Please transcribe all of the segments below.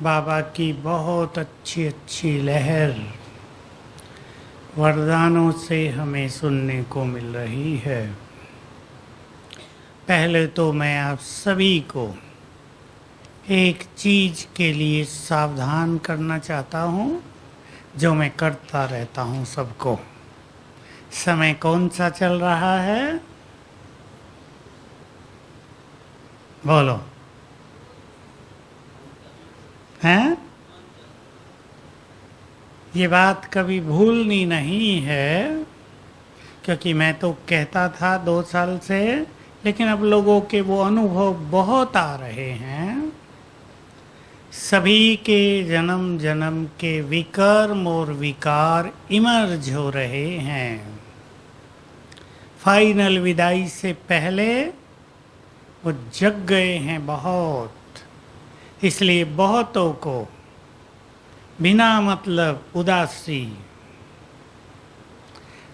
बाबा की बहुत अच्छी अच्छी लहर वरदानों से हमें सुनने को मिल रही है। पहले तो मैं आप सभी को एक चीज के लिए सावधान करना चाहता हूँ, जो मैं करता रहता हूँ सबको। समय कौन सा चल रहा है? बोलो। हैं? ये बात कभी भूलनी नहीं है, क्योंकि मैं तो कहता था 2 साल से, लेकिन अब लोगों के वो अनुभव बहुत आ रहे हैं। सभी के जन्म जन्म के विकर्म और विकार इमर्ज हो रहे हैं। फाइनल विदाई से पहले वो जग गए हैं बहुत, इसलिए बहुतों को बिना मतलब उदासी,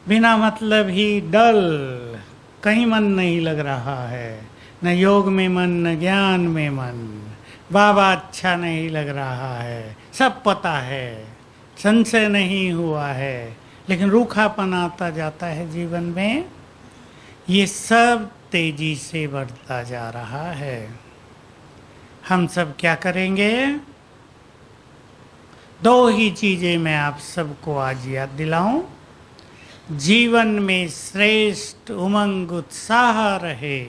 बिना मतलब ही डल, कहीं मन नहीं लग रहा है, न योग में मन न ज्ञान में मन, बाबा अच्छा नहीं लग रहा है, सब पता है, संशय नहीं हुआ है, लेकिन रूखापन आता जाता है जीवन में। ये सब तेजी से बढ़ता जा रहा है। हम सब क्या करेंगे? 2 ही चीजें मैं आप सबको आज याद दिलाऊं। जीवन में श्रेष्ठ उमंग उत्साह रहे,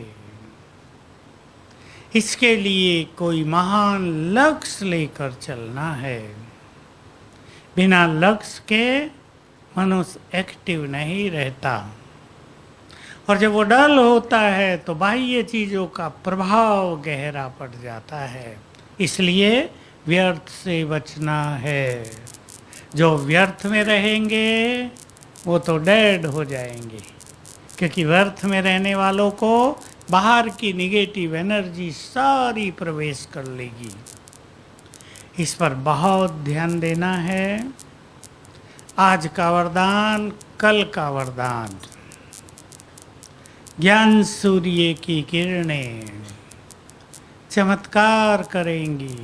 इसके लिए कोई महान लक्ष्य लेकर चलना है। बिना लक्ष्य के मनुष्य एक्टिव नहीं रहता, और जब वो डल होता है तो बाह्य चीजों का प्रभाव गहरा पड़ जाता है। इसलिए व्यर्थ से बचना है। जो व्यर्थ में रहेंगे वो तो डेड हो जाएंगे, क्योंकि व्यर्थ में रहने वालों को बाहर की निगेटिव एनर्जी सारी प्रवेश कर लेगी। इस पर बहुत ध्यान देना है। आज का वरदान, कल का वरदान। ज्ञान सूर्य की किरणें चमत्कार करेंगी,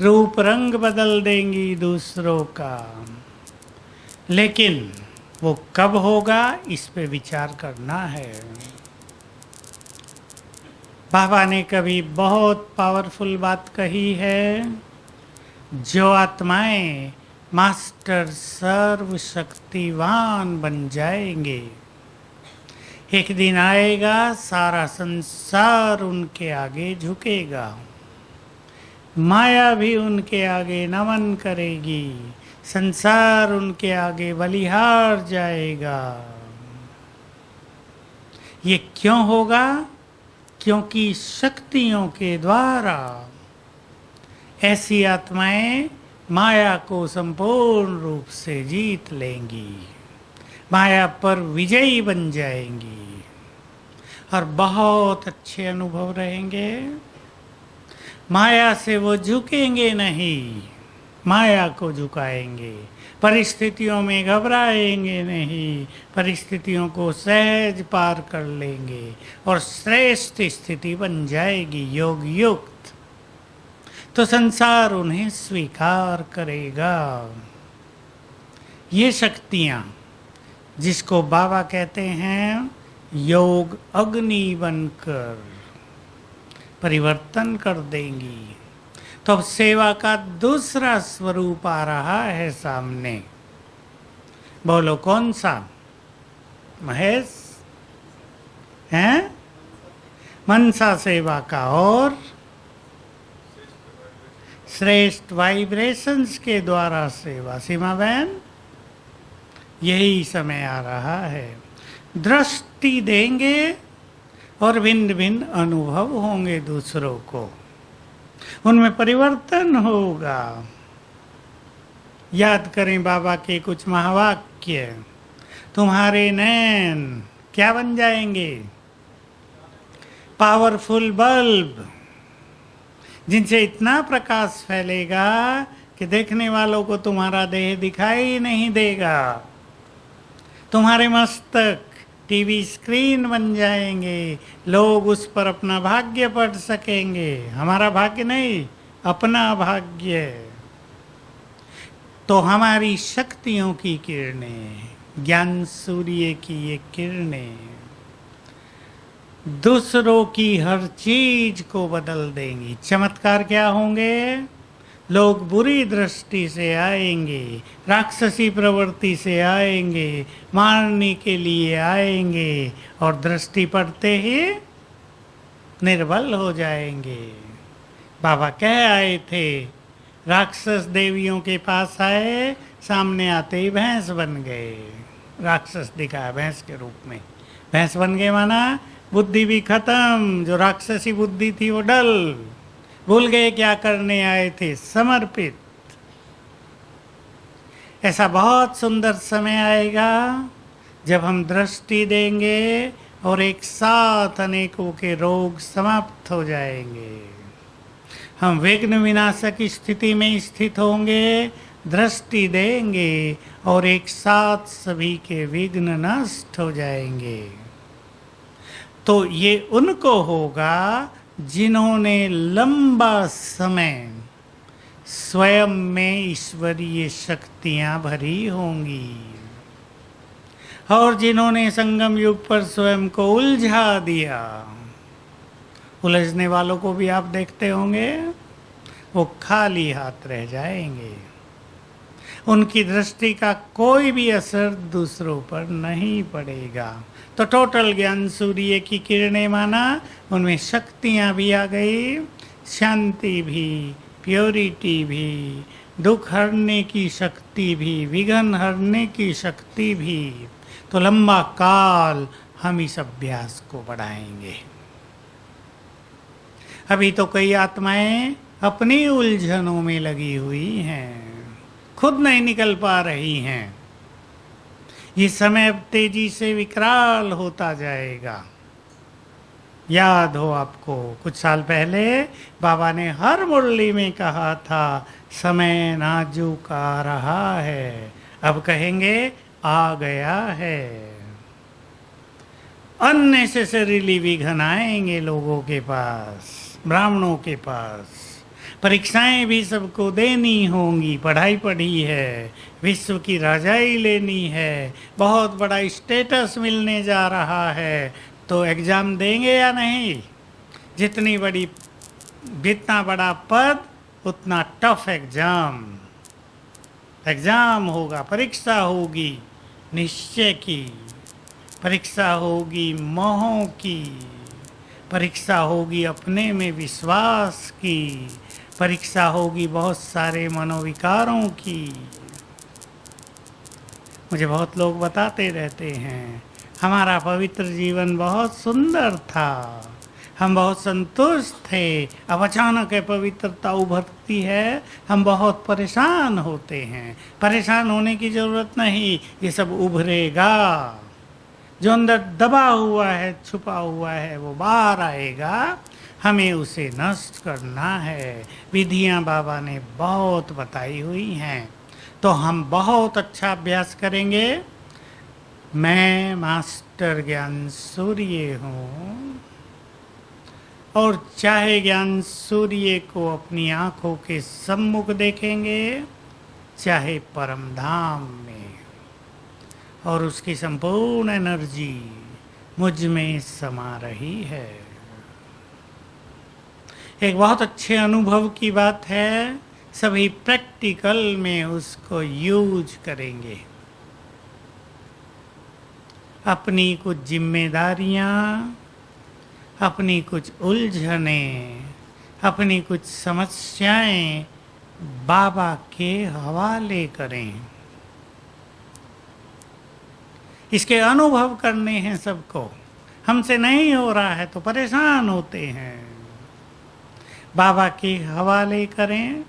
रूप रंग बदल देंगी दूसरों का, लेकिन वो कब होगा इस पे विचार करना है। बाबा ने कभी बहुत पावरफुल बात कही है, जो आत्माएं मास्टर सर्वशक्तिवान बन जाएंगे, एक दिन आएगा सारा संसार उनके आगे झुकेगा, माया भी उनके आगे नमन करेगी, संसार उनके आगे बलिहार जाएगा। ये क्यों होगा? क्योंकि शक्तियों के द्वारा ऐसी आत्माएं माया को संपूर्ण रूप से जीत लेंगी, माया पर विजयी बन जाएंगी, और बहुत अच्छे अनुभव रहेंगे। माया से वो झुकेंगे नहीं, माया को झुकाएंगे। परिस्थितियों में घबराएंगे नहीं, परिस्थितियों को सहज पार कर लेंगे, और श्रेष्ठ स्थिति बन जाएगी योग युक्त, तो संसार उन्हें स्वीकार करेगा। ये शक्तियां, जिसको बाबा कहते हैं योग अग्नि बनकर परिवर्तन कर देंगी, तो अब सेवा का दूसरा स्वरूप आ रहा है सामने। बोलो कौन सा? महेश हैं? मनसा सेवा का, और श्रेष्ठ वाइब्रेशंस के द्वारा सेवा। सीमा बहन, यही समय आ रहा है। दृष्टि देंगे और भिन्न भिन्न अनुभव होंगे दूसरों को, उनमें परिवर्तन होगा। याद करें बाबा के कुछ महावाक्य। तुम्हारे नैन क्या बन जाएंगे? पावरफुल बल्ब, जिनसे इतना प्रकाश फैलेगा कि देखने वालों को तुम्हारा देह दिखाई नहीं देगा। तुम्हारे मस्तक टीवी स्क्रीन बन जाएंगे, लोग उस पर अपना भाग्य पढ़ सकेंगे। हमारा भाग्य नहीं, अपना भाग्य। तो हमारी शक्तियों की किरणें, ज्ञान सूर्य की ये किरणें दूसरों की हर चीज को बदल देंगी। चमत्कार क्या होंगे? लोग बुरी दृष्टि से आएंगे, राक्षसी प्रवृत्ति से आएंगे, मारने के लिए आएंगे और दृष्टि पड़ते ही निर्बल हो जाएंगे। बाबा कह आए थे, राक्षस देवियों के पास आए, सामने आते ही भैंस बन गए। राक्षस दिखाया भैंस के रूप में। भैंस बन गए माना बुद्धि भी खत्म, जो राक्षसी बुद्धि थी वो डल, भूल गए क्या करने आए थे, समर्पित। ऐसा बहुत सुंदर समय आएगा जब हम दृष्टि देंगे और एक साथ अनेकों के रोग समाप्त हो जाएंगे। हम विघ्न विनाशक स्थिति में स्थित होंगे, दृष्टि देंगे और एक साथ सभी के विघ्न नष्ट हो जाएंगे। तो ये उनको होगा जिन्होंने लंबा समय स्वयं में ईश्वरीय शक्तियां भरी होंगी और जिन्होंने संगम युग पर स्वयं को उलझा दिया। उलझने वालों को भी आप देखते होंगे, वो खाली हाथ रह जाएंगे। उनकी दृष्टि का कोई भी असर दूसरों पर नहीं पड़ेगा। तो टोटल ज्ञान सूर्य की किरणें माना उनमें शक्तियां भी आ गई, शांति भी, प्योरिटी भी, दुख हरने की शक्ति भी, विघ्न हरने की शक्ति भी। तो लंबा काल हम इस अभ्यास को बढ़ाएंगे। अभी तो कई आत्माएं अपनी उलझनों में लगी हुई हैं, खुद नहीं निकल पा रही हैं। ये समय अब तेजी से विकराल होता जाएगा। याद हो आपको, कुछ साल पहले बाबा ने हर मुरली में कहा था, समय नाजुक आ रहा है। अब कहेंगे आ गया है। अननेसेसरीली विघ्न आएंगे लोगों के पास, ब्राह्मणों के पास। परीक्षाएं भी सबको देनी होंगी। पढ़ाई पढ़ी है, विश्व की राजाई लेनी है, बहुत बड़ा स्टेटस मिलने जा रहा है, तो एग्जाम देंगे या नहीं? जितना बड़ा पद उतना टफ एग्जाम। एग्जाम होगा, परीक्षा होगी निश्चय की, परीक्षा होगी मोहों की, परीक्षा होगी अपने में विश्वास की, परीक्षा होगी बहुत सारे मनोविकारों की। मुझे बहुत लोग बताते रहते हैं, हमारा पवित्र जीवन बहुत सुंदर था, हम बहुत संतुष्ट थे, अब अचानक है पवित्रता उभरती है, हम बहुत परेशान होते हैं। परेशान होने की ज़रूरत नहीं, ये सब उभरेगा। जो अंदर दबा हुआ है, छुपा हुआ है, वो बाहर आएगा। हमें उसे नष्ट करना है। विधियां बाबा ने बहुत बताई हुई हैं। तो हम बहुत अच्छा अभ्यास करेंगे। मैं मास्टर ज्ञान सूर्य हूँ और चाहे ज्ञान सूर्य को अपनी आँखों के सम्मुख देखेंगे, चाहे परम धाम में, और उसकी संपूर्ण एनर्जी मुझ में समा रही है। एक बहुत अच्छे अनुभव की बात है, सभी प्रैक्टिकल में उसको यूज करेंगे। अपनी कुछ जिम्मेदारियां, अपनी कुछ उलझनें, अपनी कुछ समस्याएं बाबा के हवाले करें। इसके अनुभव करने हैं सबको। हमसे नहीं हो रहा है तो परेशान होते हैं, बाबा के हवाले करें।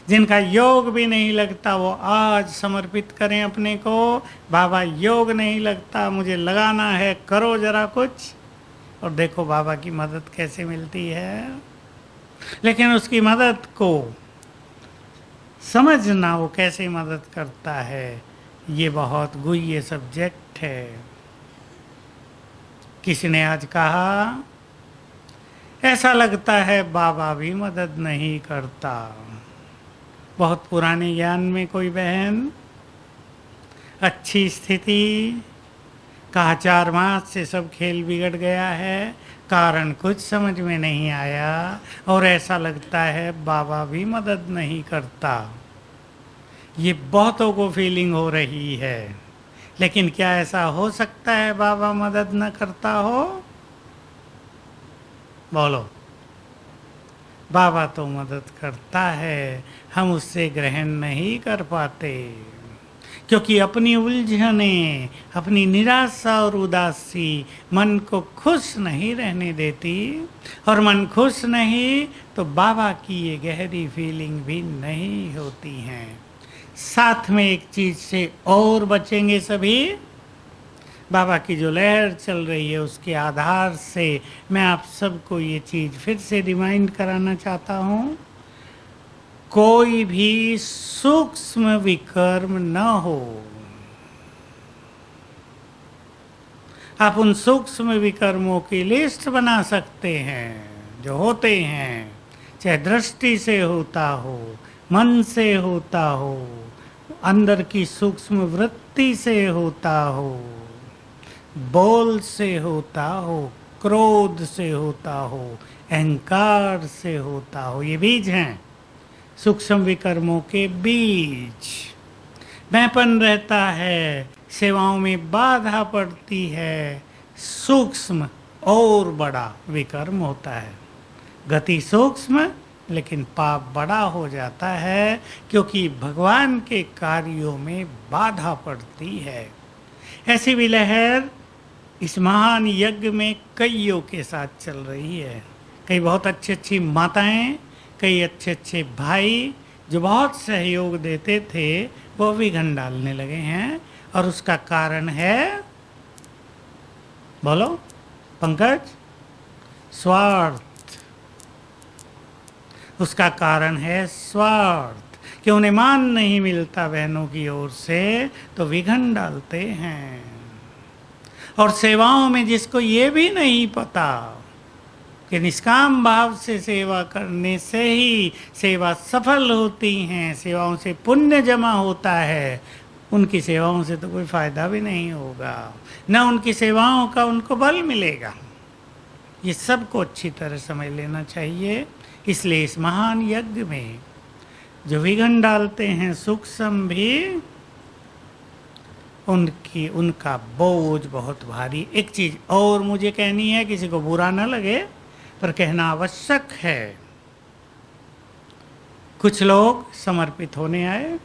जिनका योग भी नहीं लगता वो आज समर्पित करें अपने को। बाबा योग नहीं लगता, मुझे लगाना है, करो जरा कुछ, और देखो बाबा की मदद कैसे मिलती है। लेकिन उसकी मदद को समझना, वो कैसे मदद करता है, ये बहुत गुह्य सब्जेक्ट है। किसी ने आज कहा, ऐसा लगता है बाबा भी मदद नहीं करता। बहुत पुराने ज्ञान में कोई बहन अच्छी स्थिति, कहा 4 मास से सब खेल बिगड़ गया है, कारण कुछ समझ में नहीं आया और ऐसा लगता है बाबा भी मदद नहीं करता। ये बहुतों को फीलिंग हो रही है। लेकिन क्या ऐसा हो सकता है बाबा मदद न करता हो? बोलो। बाबा तो मदद करता है, हम उससे ग्रहण नहीं कर पाते, क्योंकि अपनी उलझने, अपनी निराशा और उदासी मन को खुश नहीं रहने देती, और मन खुश नहीं तो बाबा की ये गहरी फीलिंग भी नहीं होती हैं। साथ में एक चीज से और बचेंगे सभी। बाबा की जो लहर चल रही है उसके आधार से मैं आप सबको ये चीज फिर से रिमाइंड कराना चाहता हूँ, कोई भी सूक्ष्म विकर्म न हो। आप उन सूक्ष्म विकर्मों की लिस्ट बना सकते हैं जो होते हैं, चाहे दृष्टि से होता हो, मन से होता हो, अंदर की सूक्ष्म वृत्ति से होता हो, बोल से होता हो, क्रोध से होता हो, अहंकार से होता हो। ये बीज हैं सूक्ष्म विकर्मों के बीज। मैंपन रहता है, सेवाओं में बाधा पड़ती है, सूक्ष्म और बड़ा विकर्म होता है। गति सूक्ष्म लेकिन पाप बड़ा हो जाता है, क्योंकि भगवान के कार्यों में बाधा पड़ती है। ऐसी भी लहर इस महान यज्ञ में कईयों के साथ चल रही है। कई बहुत अच्छी अच्छी माताएं, कई अच्छे अच्छे भाई जो बहुत सहयोग देते थे वो विघन डालने लगे हैं, और उसका कारण है, बोलो पंकज, स्वार्थ। उसका कारण है स्वार्थ, कि उन्हें मान नहीं मिलता बहनों की ओर से तो विघन डालते हैं। और सेवाओं में जिसको ये भी नहीं पता कि निष्काम भाव से सेवा करने से ही सेवा सफल होती हैं, सेवाओं से पुण्य जमा होता है, उनकी सेवाओं से तो कोई फायदा भी नहीं होगा, न उनकी सेवाओं का उनको बल मिलेगा। ये सबको अच्छी तरह समझ लेना चाहिए। इसलिए इस महान यज्ञ में जो विघन डालते हैं सूक्ष्म भी, उनका बोझ बहुत भारी। एक चीज और मुझे कहनी है, किसी को बुरा ना लगे पर कहना आवश्यक है। कुछ लोग समर्पित होने आए,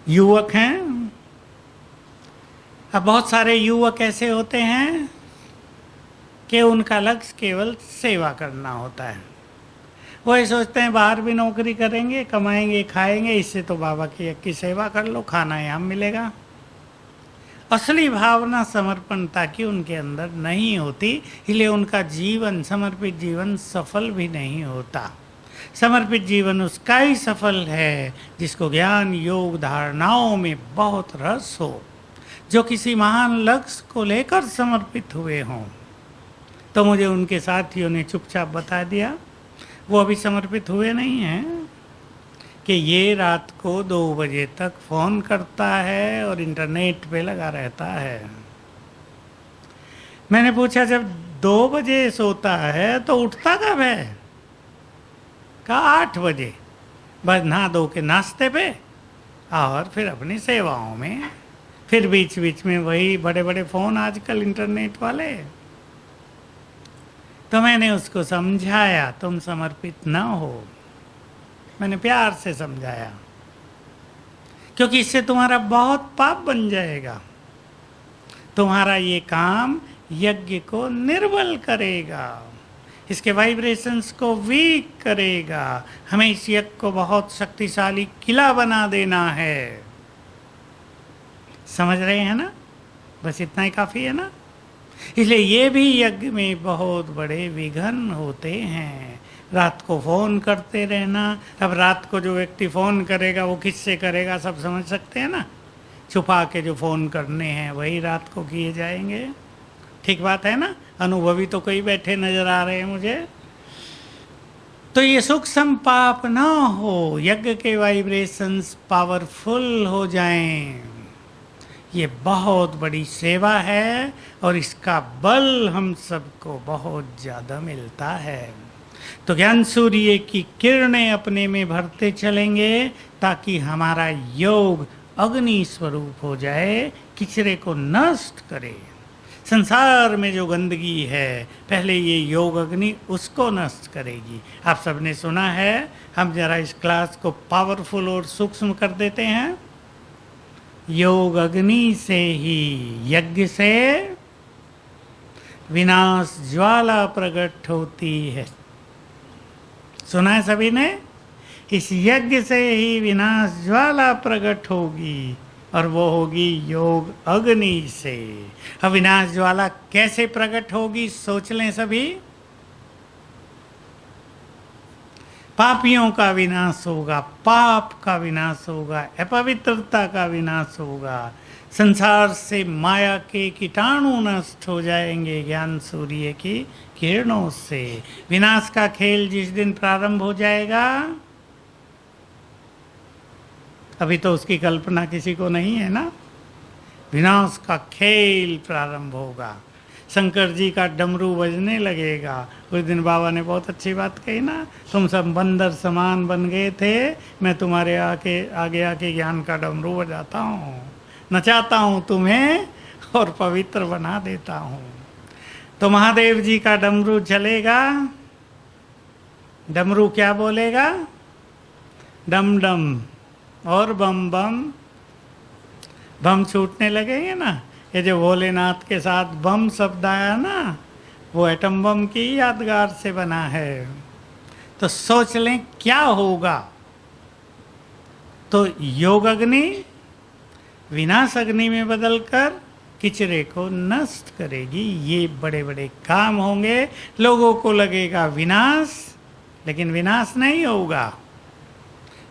युवक हैं। अब बहुत सारे युवक ऐसे होते हैं कि उनका लक्ष्य केवल सेवा करना होता है। वो ये सोचते हैं बाहर भी नौकरी करेंगे, कमाएंगे, खाएंगे, इससे तो बाबा की सेवा कर लो, खाना यहाँ मिलेगा। असली भावना समर्पणता की उनके अंदर नहीं होती, इसलिए उनका जीवन, समर्पित जीवन सफल भी नहीं होता। समर्पित जीवन उसका ही सफल है जिसको ज्ञान योग धारणाओं में बहुत रस हो, जो किसी महान लक्ष्य को लेकर समर्पित हुए हों। तो मुझे उनके साथियों ने चुपचाप बता दिया, वो अभी समर्पित हुए नहीं हैं, कि ये रात को 2 बजे तक फ़ोन करता है और इंटरनेट पे लगा रहता है। मैंने पूछा जब 2 बजे सोता है तो उठता कब है? कहा 8 बजे, बस नहा धो के नाश्ते पे और फिर अपनी सेवाओं में, फिर बीच बीच में वही बड़े बड़े फ़ोन आजकल इंटरनेट वाले। तो मैंने उसको समझाया, तुम समर्पित न हो। मैंने प्यार से समझाया, क्योंकि इससे तुम्हारा बहुत पाप बन जाएगा। तुम्हारा ये काम यज्ञ को निर्बल करेगा, इसके वाइब्रेशंस को वीक करेगा। हमें इस यज्ञ को बहुत शक्तिशाली किला बना देना है। समझ रहे हैं ना? बस इतना ही काफ़ी है ना? इसलिए ये भी यज्ञ में बहुत बड़े विघन होते हैं। रात को फ़ोन करते रहना। अब रात को जो व्यक्ति फ़ोन करेगा वो किससे करेगा, सब समझ सकते हैं ना? छुपा के जो फ़ोन करने हैं वही रात को किए जाएंगे। ठीक बात है ना? अनुभवी तो कई बैठे नजर आ रहे हैं मुझे। तो ये सूक्ष्म पाप ना हो, यज्ञ के वाइब्रेशंस पावरफुल हो जाएं, ये बहुत बड़ी सेवा है और इसका बल हम सबको बहुत ज़्यादा मिलता है। तो ज्ञान सूर्य की किरणें अपने में भरते चलेंगे ताकि हमारा योग अग्नि स्वरूप हो जाए, किचरे को नष्ट करे। संसार में जो गंदगी है पहले ये योग अग्नि उसको नष्ट करेगी। आप सबने सुना है, हम जरा इस क्लास को पावरफुल और सूक्ष्म कर देते हैं। योग अग्नि से ही यज्ञ से विनाश ज्वाला प्रकट होती है। सुना है सभी ने? इस यज्ञ से ही विनाश ज्वाला प्रकट होगी और वो होगी योग अग्नि से। अब विनाश ज्वाला कैसे प्रकट होगी सोच लें सभी। पापियों का विनाश होगा, पाप का विनाश होगा, अपवित्रता का विनाश होगा, संसार से माया के कीटाणु नष्ट हो जाएंगे ज्ञान सूर्य की किरणों से। विनाश का खेल जिस दिन प्रारंभ हो जाएगा, अभी तो उसकी कल्पना किसी को नहीं है ना, विनाश का खेल प्रारंभ होगा। शंकर जी का डमरू बजने लगेगा। उस दिन बाबा ने बहुत अच्छी बात कही ना, तुम सब बंदर समान बन गए थे, मैं तुम्हारे आगे आके ज्ञान का डमरू बजाता हूँ, नचाता हूँ तुम्हें और पवित्र बना देता हूँ। तो महादेव जी का डमरू चलेगा। डमरू क्या बोलेगा? डम डम और बम बम। बम छूटने लगेंगे ना। ये जो भोलेनाथ के साथ बम शब्द आया ना, वो एटम बम की यादगार से बना है। तो सोच लें क्या होगा। तो योग अग्नि विनाश अग्नि में बदलकर किचरे को नष्ट करेगी। ये बड़े बड़े काम होंगे। लोगों को लगेगा विनाश, लेकिन विनाश नहीं होगा,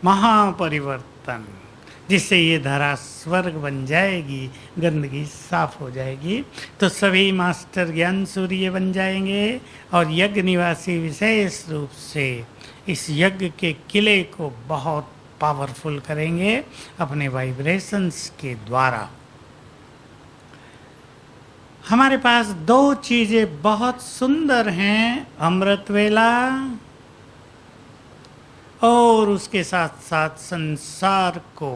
महापरिवर्तन, जिससे ये धरा स्वर्ग बन जाएगी, गंदगी साफ हो जाएगी। तो सभी मास्टर ज्ञान सूर्य बन जाएंगे और यज्ञ निवासी विशेष रूप से इस यज्ञ के किले को बहुत पावरफुल करेंगे अपने वाइब्रेशंस के द्वारा। हमारे पास दो चीजें बहुत सुंदर हैं, अमृत वेला और उसके साथ साथ संसार को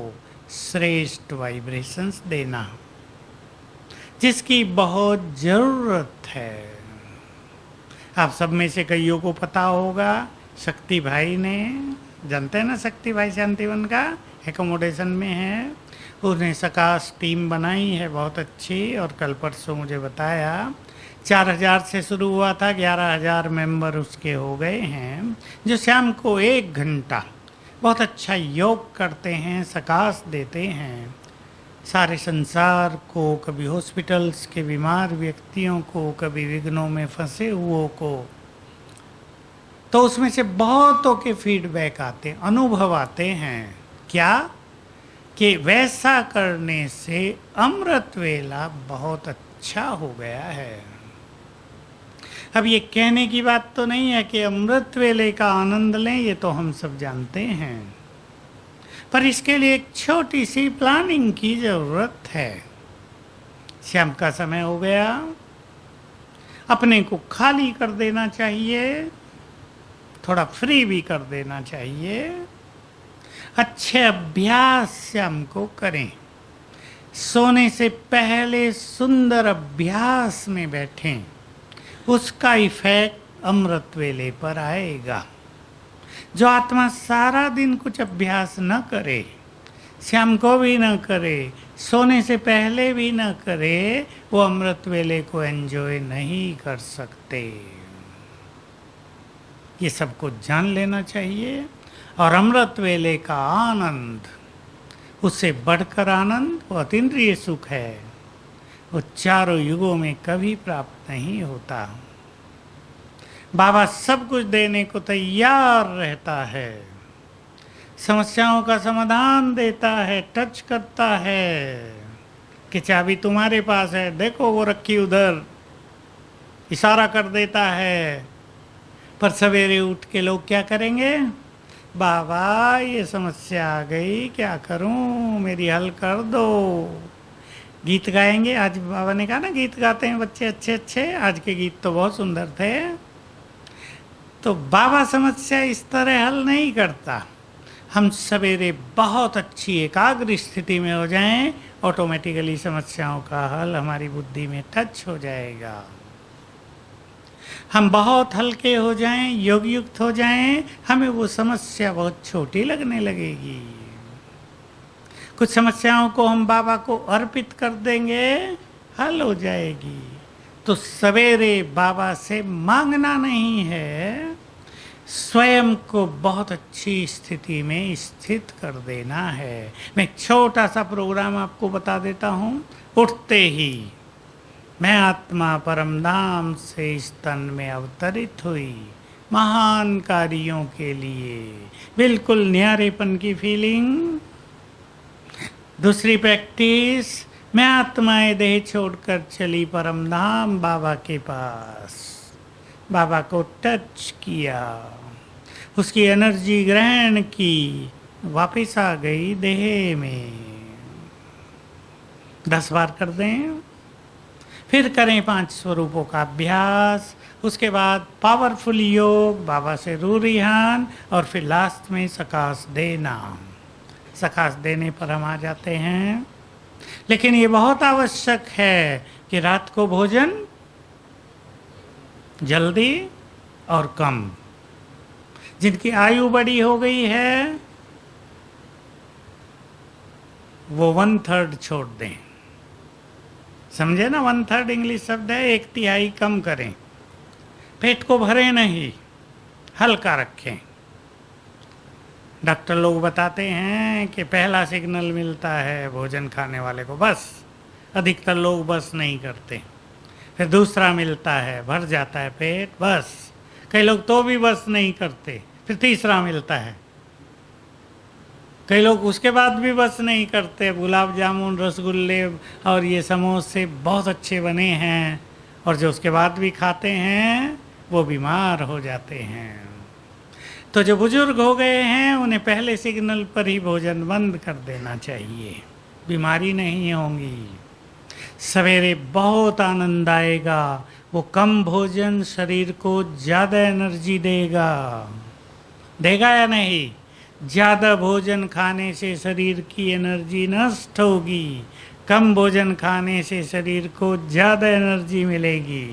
श्रेष्ठ वाइब्रेशंस देना, जिसकी बहुत ज़रूरत है। आप सब में से कईयों को पता होगा, शक्ति भाई ने, जानते हैं ना शक्ति भाई शांतिवन का, एकोमोडेशन में है, उसने सकाश टीम बनाई है बहुत अच्छी। और कल परसों मुझे बताया 4000 से शुरू हुआ था, 11000 मेंबर उसके हो गए हैं, जो शाम को 1 घंटा बहुत अच्छा योग करते हैं, सकाश देते हैं सारे संसार को, कभी हॉस्पिटल्स के बीमार व्यक्तियों को, कभी विघ्नों में फंसे हुओं को। तो उसमें से बहुतों के फीडबैक आते हैं, अनुभव आते हैं। क्या कि वैसा करने से अमृत वेला बहुत अच्छा हो गया है। अब ये कहने की बात तो नहीं है कि अमृत वेले का आनंद लें, ये तो हम सब जानते हैं, पर इसके लिए एक छोटी सी प्लानिंग की जरूरत है। शाम का समय हो गया, अपने को खाली कर देना चाहिए, थोड़ा फ्री भी कर देना चाहिए। अच्छे अभ्यास शाम को करें, सोने से पहले सुंदर अभ्यास में बैठें, उसका इफेक्ट अमृत वेले पर आएगा। जो आत्मा सारा दिन कुछ अभ्यास न करे, शाम को भी न करे, सोने से पहले भी न करे, वो अमृत वेले को एंजॉय नहीं कर सकते। ये सबको जान लेना चाहिए। और अमृत वेले का आनंद, उससे बढ़कर आनंद, वो अतीन्द्रिय सुख है, वो चारों युगों में कभी प्राप्त नहीं होता। बाबा सब कुछ देने को तैयार रहता है, समस्याओं का समाधान देता है, टच करता है कि चाबी तुम्हारे पास है, देखो वो रखी उधर, इशारा कर देता है। पर सवेरे उठ के लोग क्या करेंगे? बाबा ये समस्या आ गई, क्या करूं, मेरी हल कर दो। गीत गाएंगे। आज बाबा ने कहा ना गीत गाते हैं बच्चे अच्छे अच्छे, आज के गीत तो बहुत सुंदर थे। तो बाबा समस्या इस तरह हल नहीं करता। हम सवेरे बहुत अच्छी एकाग्र स्थिति में हो जाएं, ऑटोमेटिकली समस्याओं का हल हमारी बुद्धि में टच हो जाएगा। हम बहुत हल्के हो जाएं, योग युक्त हो जाएं, हमें वो समस्या बहुत छोटी लगने लगेगी। कुछ समस्याओं को हम बाबा को अर्पित कर देंगे, हल हो जाएगी। तो सवेरे बाबा से मांगना नहीं है, स्वयं को बहुत अच्छी स्थिति में स्थित कर देना है। मैं एक छोटा सा प्रोग्राम आपको बता देता हूँ। उठते ही मैं आत्मा परम धाम से इस तन में अवतरित हुई, महान कार्यों के लिए, बिल्कुल न्यारेपन की फीलिंग। दूसरी प्रैक्टिस, मैं आत्माएं देह छोड़कर चली परम धाम बाबा के पास, बाबा को टच किया, उसकी एनर्जी ग्रहण की, वापस आ गई देह में। 10 बार कर दें। फिर करें 5 स्वरूपों का अभ्यास। उसके बाद पावरफुल योग, बाबा से रूरिहान, और फिर लास्ट में सकाश देना। सकाश देने पर हम आ जाते हैं। लेकिन ये बहुत आवश्यक है कि रात को भोजन जल्दी और कम। जिनकी आयु बड़ी हो गई है वो 1/3 छोड़ दें। समझे ना, 1/3 इंग्लिश शब्द है, 1/3 कम करें। पेट को भरे नहीं, हल्का रखें। डॉक्टर लोग बताते हैं कि पहला सिग्नल मिलता है भोजन खाने वाले को, बस। अधिकतर लोग बस नहीं करते। फिर दूसरा मिलता है, भर जाता है पेट, बस। कई लोग तो भी बस नहीं करते। फिर तीसरा मिलता है, कई लोग उसके बाद भी बस नहीं करते। गुलाब जामुन, रसगुल्ले और ये समोसे बहुत अच्छे बने हैं, और जो उसके बाद भी खाते हैं वो बीमार हो जाते हैं। तो जो बुजुर्ग हो गए हैं उन्हें पहले सिग्नल पर ही भोजन बंद कर देना चाहिए, बीमारी नहीं होंगी। सवेरे बहुत आनंद आएगा। वो कम भोजन शरीर को ज़्यादा एनर्जी देगा, देगा या नहीं? ज़्यादा भोजन खाने से शरीर की एनर्जी नष्ट होगी, कम भोजन खाने से शरीर को ज़्यादा एनर्जी मिलेगी।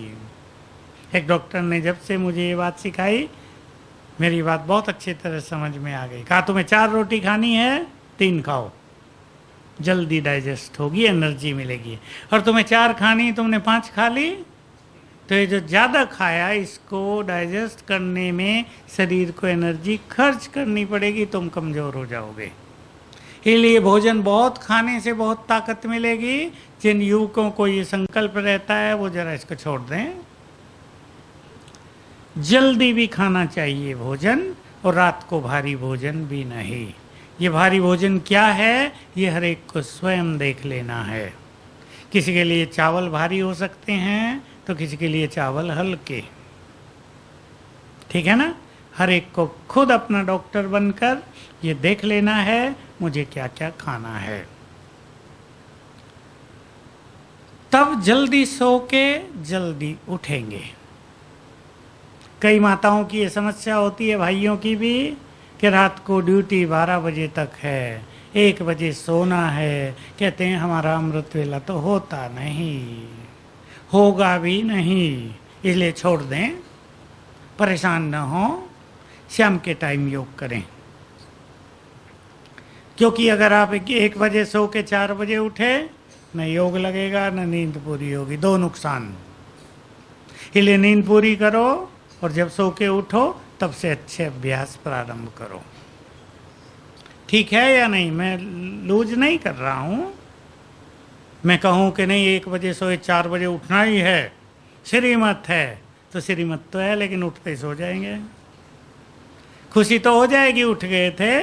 एक डॉक्टर ने जब से मुझे ये बात सिखाई, मेरी बात बहुत अच्छी तरह समझ में आ गई। कहा तुम्हें 4 रोटी खानी है, 3 खाओ, जल्दी डाइजेस्ट होगी, एनर्जी मिलेगी। और तुम्हें 4 खानी, तुमने 5 खा ली, तो ये जो ज़्यादा खाया इसको डाइजेस्ट करने में शरीर को एनर्जी खर्च करनी पड़ेगी, तुम कमज़ोर हो जाओगे। इसलिए भोजन बहुत खाने से बहुत ताकत मिलेगी। जिन युवकों को ये संकल्प रहता है वो ज़रा इसको छोड़ दें। जल्दी भी खाना चाहिए भोजन, और रात को भारी भोजन भी नहीं। ये भारी भोजन क्या है, ये हर एक को स्वयं देख लेना है। किसी के लिए चावल भारी हो सकते हैं, तो किसी के लिए चावल हल्के। ठीक है ना? हर एक को खुद अपना डॉक्टर बनकर ये देख लेना है मुझे क्या क्या खाना है। तब जल्दी सो के जल्दी उठेंगे। कई माताओं की ये समस्या होती है, भाइयों की भी, कि रात को ड्यूटी 12 बजे तक है, 1 बजे सोना है। कहते हैं हमारा अमृत वेला तो होता नहीं, होगा भी नहीं, इसलिए छोड़ दें, परेशान न हो, शाम के टाइम योग करें। क्योंकि अगर आप 1 बजे सो के 4 बजे उठे, न योग लगेगा न नींद पूरी होगी, 2 नुकसान। इसलिए नींद पूरी करो, और जब सो के उठो तब से अच्छे अभ्यास प्रारंभ करो। ठीक है या नहीं? मैं लूज नहीं कर रहा हूँ। मैं कहूँ कि नहीं 1 बजे सोए 4 बजे उठना ही है, श्रीमत है, तो श्रीमत तो है, लेकिन उठते ही सो जाएंगे। खुशी तो हो जाएगी उठ गए थे,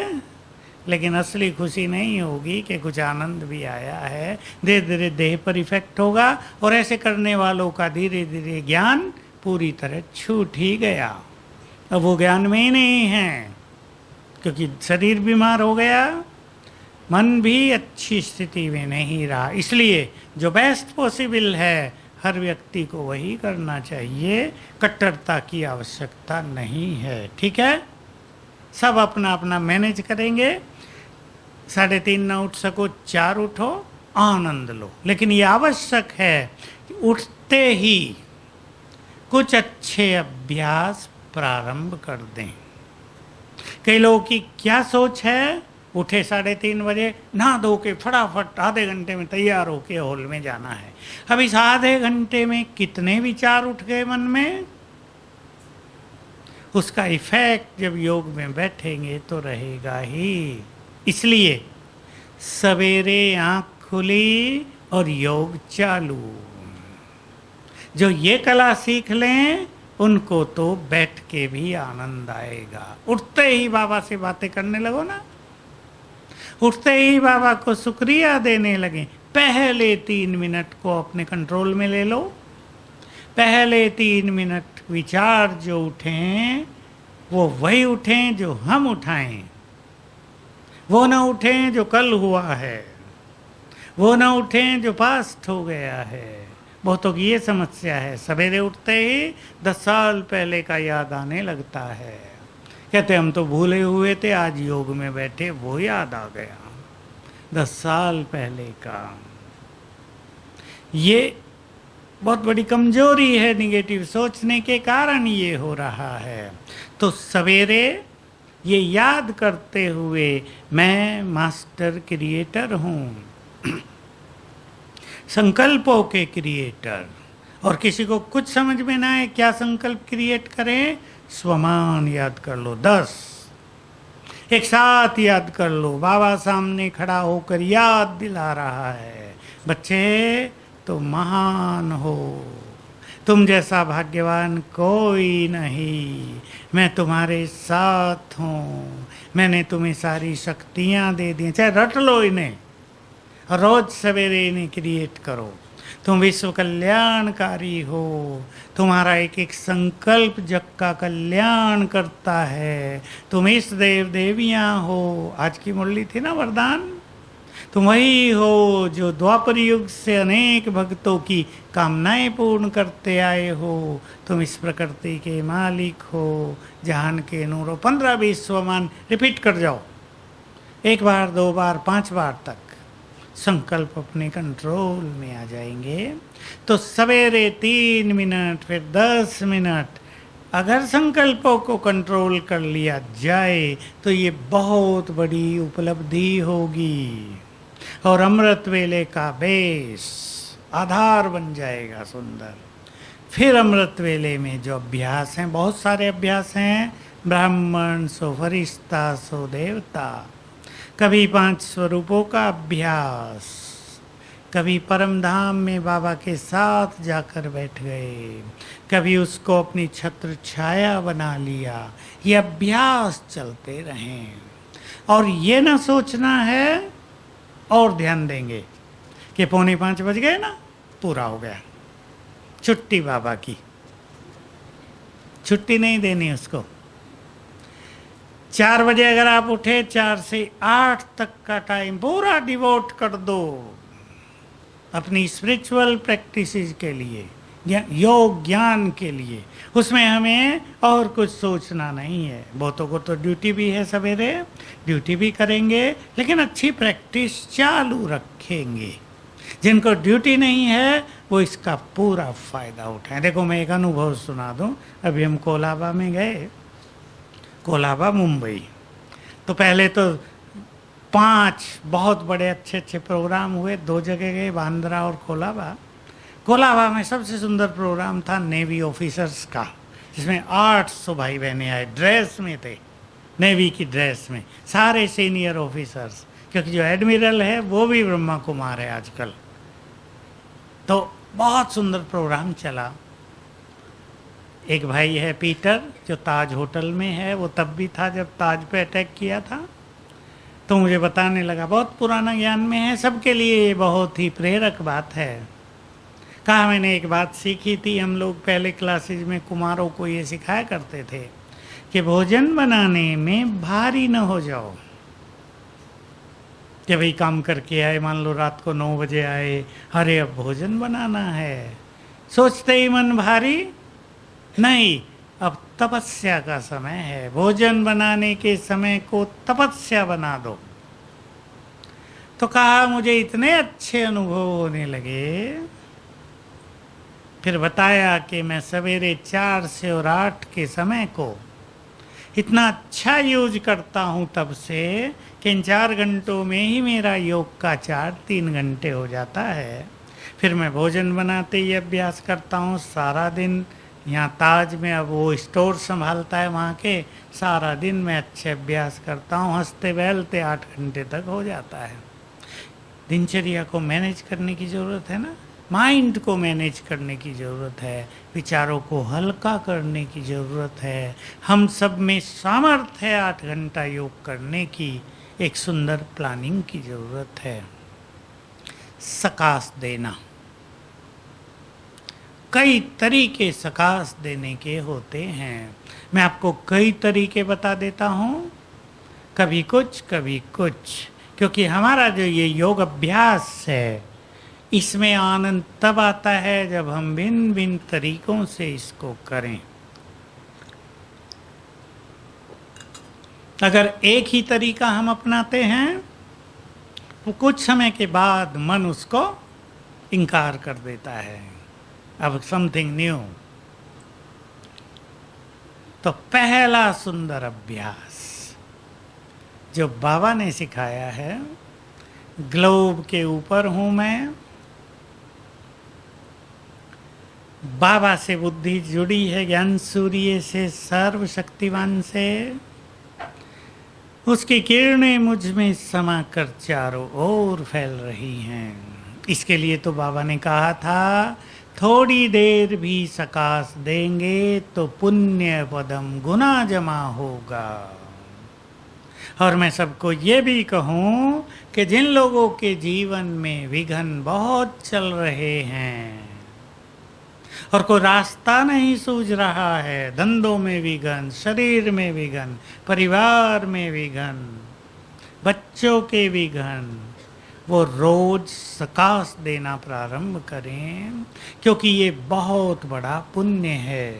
लेकिन असली खुशी नहीं होगी कि कुछ आनंद भी आया है। धीरे धीरे देह पर इफेक्ट होगा, और ऐसे करने वालों का धीरे धीरे ज्ञान पूरी तरह छूट ही गया। अब वो ज्ञान में ही नहीं है, क्योंकि शरीर बीमार हो गया, मन भी अच्छी स्थिति में नहीं रहा। इसलिए जो बेस्ट पॉसिबल है हर व्यक्ति को वही करना चाहिए, कट्टरता की आवश्यकता नहीं है। ठीक है, सब अपना अपना मैनेज करेंगे। 3:30 ना उठ सको, 4 उठो, आनंद लो। लेकिन ये आवश्यक है कि उठते ही कुछ अच्छे अभ्यास प्रारंभ कर दें। कई लोगों की क्या सोच है, उठे 3:30 बजे, नहा धो के फटाफट आधे घंटे में तैयार होके हॉल में जाना है। अब इस आधे घंटे में कितने विचार उठ गए मन में, उसका इफेक्ट जब योग में बैठेंगे तो रहेगा ही। इसलिए सवेरे आंख खुली और योग चालू। जो ये कला सीख लें उनको तो बैठ के भी आनंद आएगा। उठते ही बाबा से बातें करने लगो ना, उठते ही बाबा को शुक्रिया देने लगे। पहले 3 मिनट को अपने कंट्रोल में ले लो। पहले 3 मिनट विचार जो उठें वो वही उठें जो हम उठाएं, वो ना उठें जो कल हुआ है, वो ना उठें जो पास्ट हो गया है। बहुतों की ये समस्या है, सवेरे उठते ही 10 साल पहले का याद आने लगता है। कहते हम तो भूले हुए थे, आज योग में बैठे वो याद आ गया 10 साल पहले का। ये बहुत बड़ी कमजोरी है, निगेटिव सोचने के कारण ये हो रहा है। तो सवेरे ये याद करते हुए मैं मास्टर क्रिएटर हूँ, संकल्पों के क्रिएटर। और किसी को कुछ समझ में ना आए क्या संकल्प क्रिएट करें, स्वमान याद कर लो, 10 एक साथ याद कर लो। बाबा सामने खड़ा होकर याद दिला रहा है, बच्चे तुम महान हो, तुम जैसा भाग्यवान कोई नहीं, मैं तुम्हारे साथ हूँ, मैंने तुम्हें सारी शक्तियाँ दे दी। चाहे रट लो इन्हें, रोज सवेरे इन्हें क्रिएट करो। तुम विश्व कल्याणकारी हो, तुम्हारा एक एक संकल्प जग का कल्याण करता है। तुम इस देव देवियाँ हो, आज की मुरली थी ना वरदान, तुम वही हो जो द्वापर युग से अनेक भक्तों की कामनाएं पूर्ण करते आए हो। तुम इस प्रकृति के मालिक हो, जहान के नूर हो। 15-20 स्वमान रिपीट कर जाओ, 1 बार 2 बार 5 बार तक संकल्प अपने कंट्रोल में आ जाएंगे। तो सवेरे 3 मिनट फिर 10 मिनट अगर संकल्पों को कंट्रोल कर लिया जाए तो ये बहुत बड़ी उपलब्धि होगी और अमृत वेले का बेस आधार बन जाएगा सुंदर। फिर अमृत वेले में जो अभ्यास हैं, बहुत सारे अभ्यास हैं, ब्राह्मण सो फरिश्ता सो देवता, कभी 5 स्वरूपों का अभ्यास, कभी परम धाम में बाबा के साथ जाकर बैठ गए, कभी उसको अपनी छत्र छाया बना लिया। ये अभ्यास चलते रहें और ये ना सोचना है और ध्यान देंगे कि 4:45 बज गए ना, पूरा हो गया, छुट्टी बाबा की। छुट्टी नहीं देनी उसको। 4 बजे अगर आप उठे, 4 से 8 तक का टाइम पूरा डिवोट कर दो अपनी स्पिरिचुअल प्रैक्टिसेस के लिए, योग ज्ञान के लिए। उसमें हमें और कुछ सोचना नहीं है। बहुतों को तो ड्यूटी भी है, सवेरे ड्यूटी भी करेंगे, लेकिन अच्छी प्रैक्टिस चालू रखेंगे। जिनको ड्यूटी नहीं है वो इसका पूरा फ़ायदा उठाएं। देखो मैं एक अनुभव सुना दूं। अभी हम कोलाबा में गए, कोलाबा मुंबई। तो पहले तो 5 बहुत बड़े अच्छे अच्छे प्रोग्राम हुए, 2 जगह गए, बांद्रा और कोलाबा। कोलाबा में सबसे सुंदर प्रोग्राम था नेवी ऑफिसर्स का, जिसमें 800 भाई बहनें आए, ड्रेस में थे, नेवी की ड्रेस में, सारे सीनियर ऑफिसर्स, क्योंकि जो एडमिरल है वो भी ब्रह्मा कुमार है आजकल। तो बहुत सुंदर प्रोग्राम चला। एक भाई है पीटर, जो ताज होटल में है, वो तब भी था जब ताज पे अटैक किया था। तो मुझे बताने लगा, बहुत पुराना ज्ञान में है, सबके लिए ये बहुत ही प्रेरक बात है। कहा मैंने एक बात सीखी थी, हम लोग पहले क्लासेज में कुमारों को ये सिखाया करते थे कि भोजन बनाने में भारी न हो जाओ। कि भाई काम करके आए, मान लो रात को 9 बजे आए, अरे अब भोजन बनाना है, सोचते ही मन भारी नहीं, अब तपस्या का समय है, भोजन बनाने के समय को तपस्या बना दो। तो कहा मुझे इतने अच्छे अनुभव होने लगे, फिर बताया कि मैं सवेरे 4 से और 8 के समय को इतना अच्छा यूज करता हूँ तब से कि इन 4 घंटों में ही मेरा योग का चार्ट 3 घंटे हो जाता है। फिर मैं भोजन बनाते ही अभ्यास करता हूँ सारा दिन। यहाँ ताज में अब वो स्टोर संभालता है, वहाँ के सारा दिन मैं अच्छे अभ्यास करता हूँ, हंसते बहलते 8 घंटे तक हो जाता है। दिनचर्या को मैनेज करने की ज़रूरत है ना, माइंड को मैनेज करने की ज़रूरत है, विचारों को हल्का करने की ज़रूरत है। हम सब में सामर्थ्य है 8 घंटा योग करने की, एक सुंदर प्लानिंग की ज़रूरत है। सकाश देना, कई तरीके सकाश देने के होते हैं। मैं आपको कई तरीके बता देता हूँ, कभी कुछ कभी कुछ, क्योंकि हमारा जो ये योग अभ्यास है इसमें आनंद तब आता है जब हम भिन्न भिन्न तरीकों से इसको करें। अगर एक ही तरीका हम अपनाते हैं तो कुछ समय के बाद मन उसको इनकार कर देता है, अब समथिंग न्यू। तो पहला सुंदर अभ्यास जो बाबा ने सिखाया है, ग्लोब के ऊपर हूं मैं, बाबा से बुद्धि जुड़ी है, ज्ञान सूर्य से, सर्वशक्तिवान से, उसकी किरणें मुझ में समाकर चारों ओर फैल रही हैं। इसके लिए तो बाबा ने कहा था, थोड़ी देर भी सकाश देंगे तो पुण्य पदम गुना जमा होगा। और मैं सबको ये भी कहूँ कि जिन लोगों के जीवन में विघ्न बहुत चल रहे हैं और कोई रास्ता नहीं सूझ रहा है, धंधों में विघ्न, शरीर में विघ्न, परिवार में विघ्न, बच्चों के विघ्न, वो रोज सकाश देना प्रारंभ करें, क्योंकि ये बहुत बड़ा पुण्य है।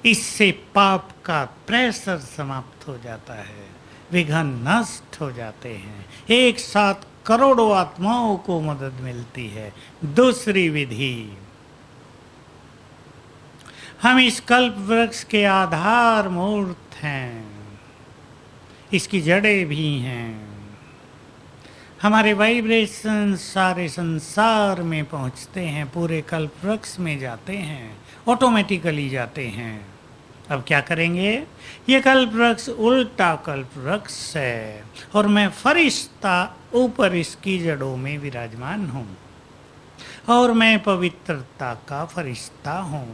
इससे पाप का प्रेशर समाप्त हो जाता है, विघ्न नष्ट हो जाते हैं, एक साथ करोड़ों आत्माओं को मदद मिलती है। दूसरी विधि, हम इस कल्प वृक्ष के आधार मूर्त हैं, इसकी जड़ें भी हैं, हमारे वाइब्रेशन सारे संसार में पहुंचते हैं, पूरे कल्प वृक्ष में जाते हैं, ऑटोमेटिकली जाते हैं। अब क्या करेंगे, ये कल्प वृक्ष उल्टा कल्प वृक्ष है और मैं फरिश्ता ऊपर इसकी जड़ों में विराजमान हूँ और मैं पवित्रता का फरिश्ता हूँ।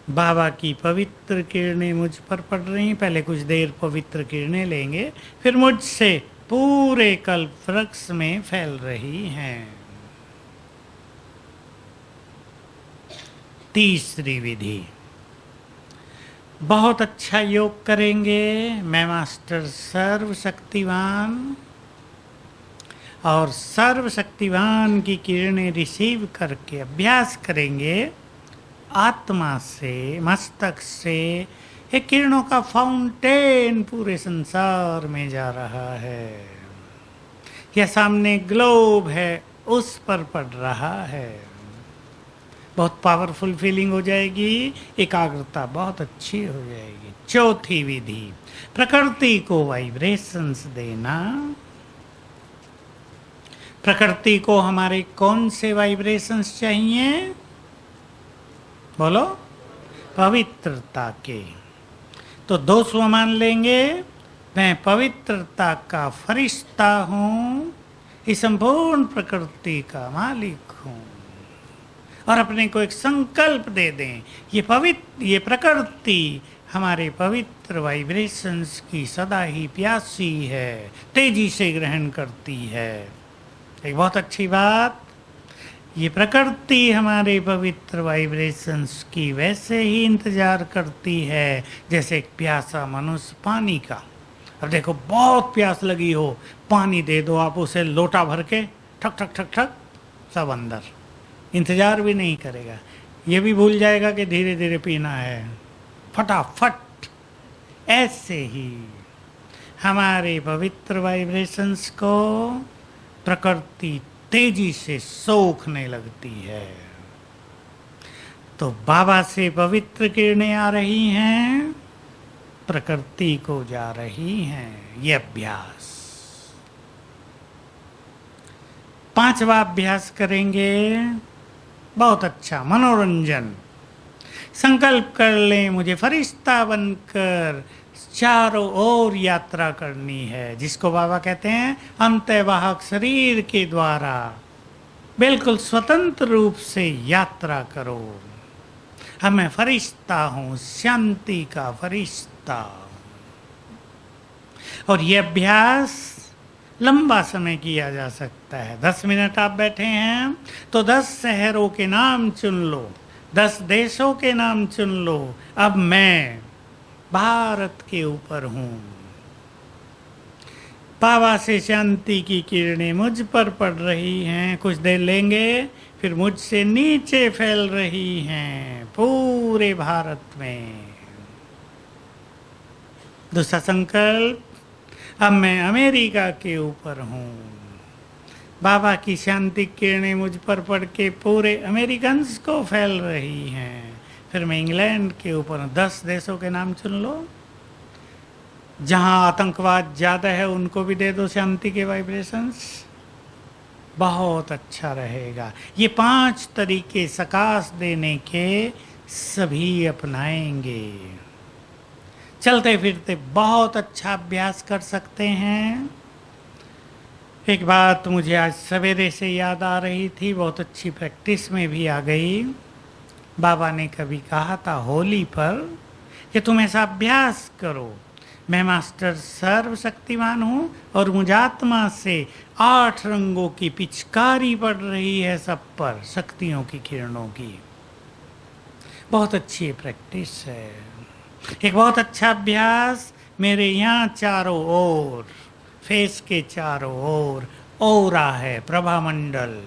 बाबा की पवित्र किरणें मुझ पर पड़ रही, पहले कुछ देर पवित्र किरणें लेंगे, फिर मुझसे पूरे कल्प वृक्ष में फैल रही हैं। तीसरी विधि, बहुत अच्छा योग करेंगे, मैं मास्टर सर्वशक्तिवान और सर्वशक्तिवान की किरणें रिसीव करके अभ्यास करेंगे, आत्मा से, मस्तक से एक किरणों का फाउंटेन पूरे संसार में जा रहा है। यह सामने ग्लोब है, उस पर पड़ रहा है, बहुत पावरफुल फीलिंग हो जाएगी, एकाग्रता बहुत अच्छी हो जाएगी। चौथी विधि, प्रकृति को वाइब्रेशंस देना। प्रकृति को हमारे कौन से वाइब्रेशंस चाहिए, बोलो, पवित्रता के। तो 200 मान लेंगे, मैं पवित्रता का फरिश्ता हूँ, इस संपूर्ण प्रकृति का मालिक हूँ, और अपने को एक संकल्प दे दें, ये प्रकृति हमारे पवित्र वाइब्रेशंस की सदा ही प्यासी है, तेजी से ग्रहण करती है। एक बहुत अच्छी बात, ये प्रकृति हमारे पवित्र वाइब्रेशंस की वैसे ही इंतजार करती है जैसे एक प्यासा मनुष्य पानी का। अब देखो बहुत प्यास लगी हो, पानी दे दो आप उसे लोटा भर के, ठक ठक ठक ठक सब अंदर, इंतजार भी नहीं करेगा, ये भी भूल जाएगा कि धीरे धीरे पीना है, फटाफट। ऐसे ही हमारे पवित्र वाइब्रेशंस को प्रकृति तेजी से सोखने लगती है। तो बाबा से पवित्र किरणें आ रही हैं, प्रकृति को जा रही हैं। ये अभ्यास 5वां अभ्यास करेंगे, बहुत अच्छा मनोरंजन। संकल्प कर लें मुझे फरिश्ता बनकर चारों ओर यात्रा करनी है, जिसको बाबा कहते हैं अंतवाहक शरीर के द्वारा बिल्कुल स्वतंत्र रूप से यात्रा करो। अब मैं फरिश्ता हूं, शांति का फरिश्ता। और यह अभ्यास लंबा समय किया जा सकता है। 10 मिनट आप बैठे हैं तो 10 शहरों के नाम चुन लो, 10 देशों के नाम चुन लो। अब मैं भारत के ऊपर हूं, बाबा से शांति की किरणें मुझ पर पड़ रही हैं, कुछ देर लेंगे फिर मुझसे नीचे फैल रही हैं पूरे भारत में। दूसरा संकल्प, अब मैं अमेरिका के ऊपर हूं, बाबा की शांति किरणें मुझ पर पड़ के पूरे अमेरिकन्स को फैल रही हैं। फिर मैं इंग्लैंड के ऊपर हूं। 10 देशों के नाम चुन लो, जहां आतंकवाद ज़्यादा है उनको भी दे दो शांति के वाइब्रेशंस, बहुत अच्छा रहेगा। ये 5 तरीके सकाश देने के सभी अपनाएंगे। चलते फिरते बहुत अच्छा अभ्यास कर सकते हैं। एक बात मुझे आज सवेरे से याद आ रही थी, बहुत अच्छी प्रैक्टिस में भी आ गई। बाबा ने कभी कहा था होली पर कि तुम ऐसा अभ्यास करो, मैं मास्टर सर्वशक्तिमान हूँ और मुझ आत्मा से 8 रंगों की पिचकारी पड़ रही है सब पर, शक्तियों की किरणों की। बहुत अच्छी प्रैक्टिस है। एक बहुत अच्छा अभ्यास, मेरे यहाँ चारों ओर, फेस के चारों ओर औरा है, प्रभा मंडल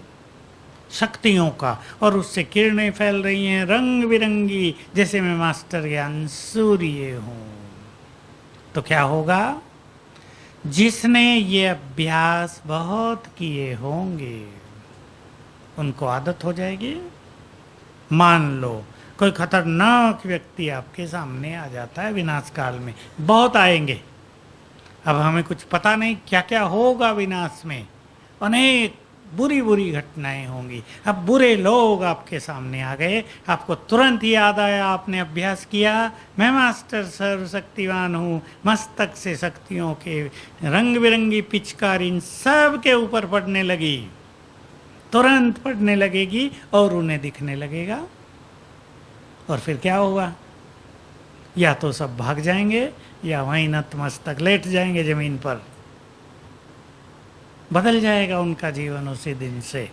शक्तियों का, और उससे किरणें फैल रही हैं रंग बिरंगी, जैसे मैं मास्टर ज्ञान सूर्य हूँ। तो क्या होगा, जिसने ये अभ्यास बहुत किए होंगे उनको आदत हो जाएगी। मान लो कोई खतरनाक व्यक्ति आपके सामने आ जाता है विनाश काल में, बहुत आएंगे, अब हमें कुछ पता नहीं क्या क्या होगा विनाश में, अनेक बुरी बुरी घटनाएं होंगी। अब बुरे लोग आपके सामने आ गए, आपको तुरंत याद आया, आपने अभ्यास किया, मैं मास्टर सर्वशक्तिवान हूँ, मस्तक से शक्तियों के रंग बिरंगी पिचकारी इन सब के ऊपर पड़ने लगी, तुरंत पड़ने लगेगी और उन्हें दिखने लगेगा। और फिर क्या होगा, या तो सब भाग जाएंगे या वहीं नतमस्तक लेट जाएंगे जमीन पर। बदल जाएगा उनका जीवन उसी दिन से।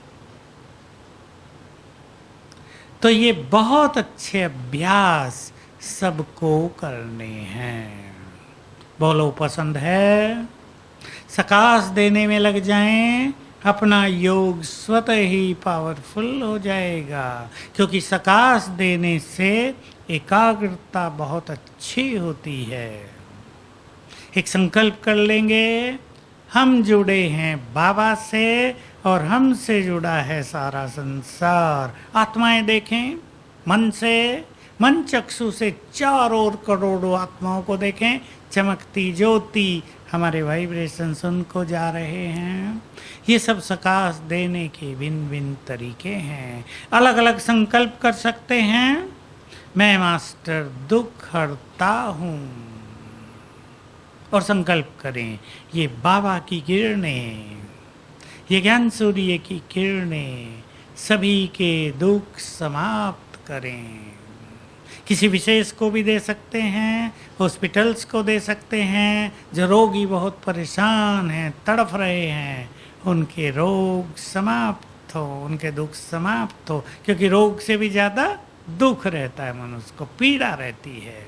तो ये बहुत अच्छे अभ्यास सबको करने हैं। बोलो पसंद है? सकाश देने में लग जाएं, अपना योग स्वतः ही पावरफुल हो जाएगा, क्योंकि सकाश देने से एकाग्रता बहुत अच्छी होती है। एक संकल्प कर लेंगे, हम जुड़े हैं बाबा से और हमसे जुड़ा है सारा संसार। आत्माएं देखें मन से, मन चक्षु से चारों ओर करोड़ों आत्माओं को देखें, चमकती ज्योति हमारे वाइब्रेशन उनको जा रहे हैं। ये सब सकाश देने के भिन्न भिन्न तरीके हैं। अलग अलग संकल्प कर सकते हैं। मैं मास्टर दुख हरता हूँ, और संकल्प करें ये बाबा की किरणें, ये ज्ञान सूर्य की किरणें सभी के दुख समाप्त करें। किसी विशेष को भी दे सकते हैं, हॉस्पिटल्स को दे सकते हैं, जो रोगी बहुत परेशान हैं, तड़फ रहे हैं, उनके रोग समाप्त हो, उनके दुख समाप्त हो, क्योंकि रोग से भी ज़्यादा दुख रहता है, मनुष्य को पीड़ा रहती है।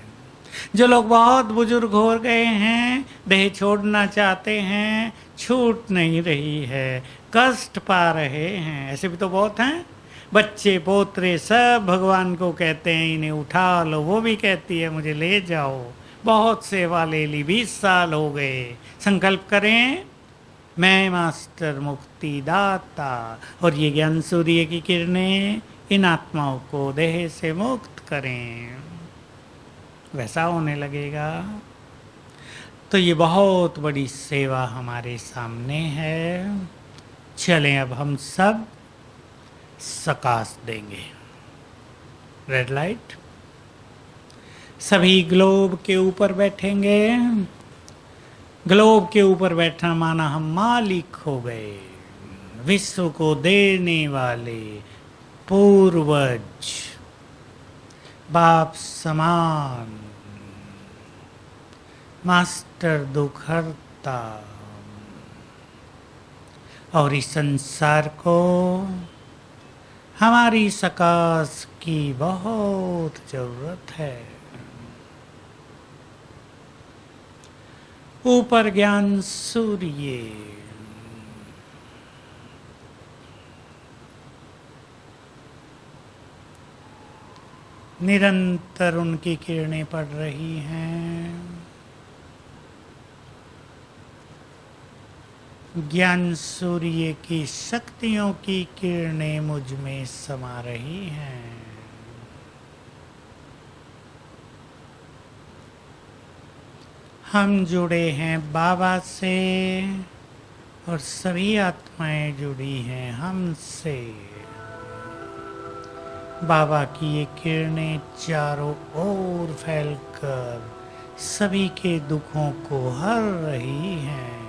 जो लोग बहुत बुजुर्ग हो गए हैं, देह छोड़ना चाहते हैं, छूट नहीं रही है, कष्ट पा रहे हैं, ऐसे भी तो बहुत हैं। बच्चे पोतरे सब भगवान को कहते हैं इन्हें उठा लो, वो भी कहती है मुझे ले जाओ। बहुत सेवा ले ली, 20 साल हो गए। संकल्प करें, मैं मास्टर मुक्ति दाता, और ये ज्ञान सूर्य की किरणें इन आत्माओं को देह से मुक्त करें, वैसा होने लगेगा। तो ये बहुत बड़ी सेवा हमारे सामने है। चलें अब हम सब सकाश देंगे। Red light. सभी ग्लोब के ऊपर बैठेंगे। ग्लोब के ऊपर बैठना माना हम मालिक हो गए, विश्व को देने वाले पूर्वज, बाप समान, मास्टर दुखहर्ता, और इस संसार को हमारी सकाश की बहुत जरूरत है। ऊपर ज्ञान सूर्य, निरंतर उनकी किरणें पड़ रही हैं। ज्ञान सूर्य की शक्तियों की किरणें मुझ में समा रही हैं। हम जुड़े हैं बाबा से, और सभी आत्माएं जुड़ी हैं हमसे। बाबा की ये किरणें चारों ओर फैलकर सभी के दुखों को हर रही हैं।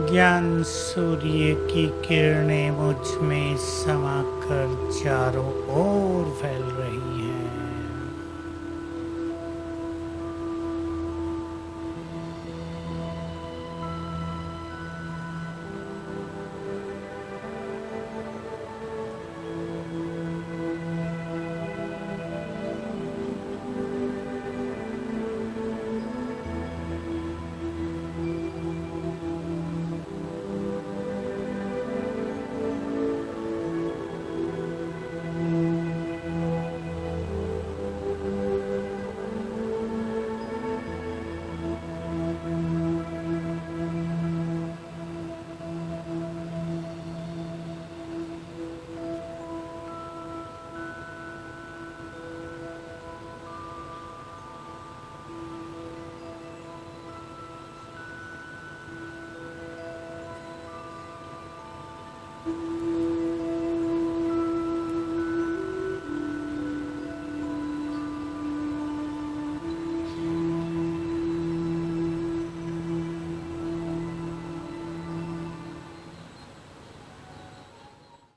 ज्ञान सूर्य की किरणें मुझ में समाकर चारों ओर फैल रही हैं।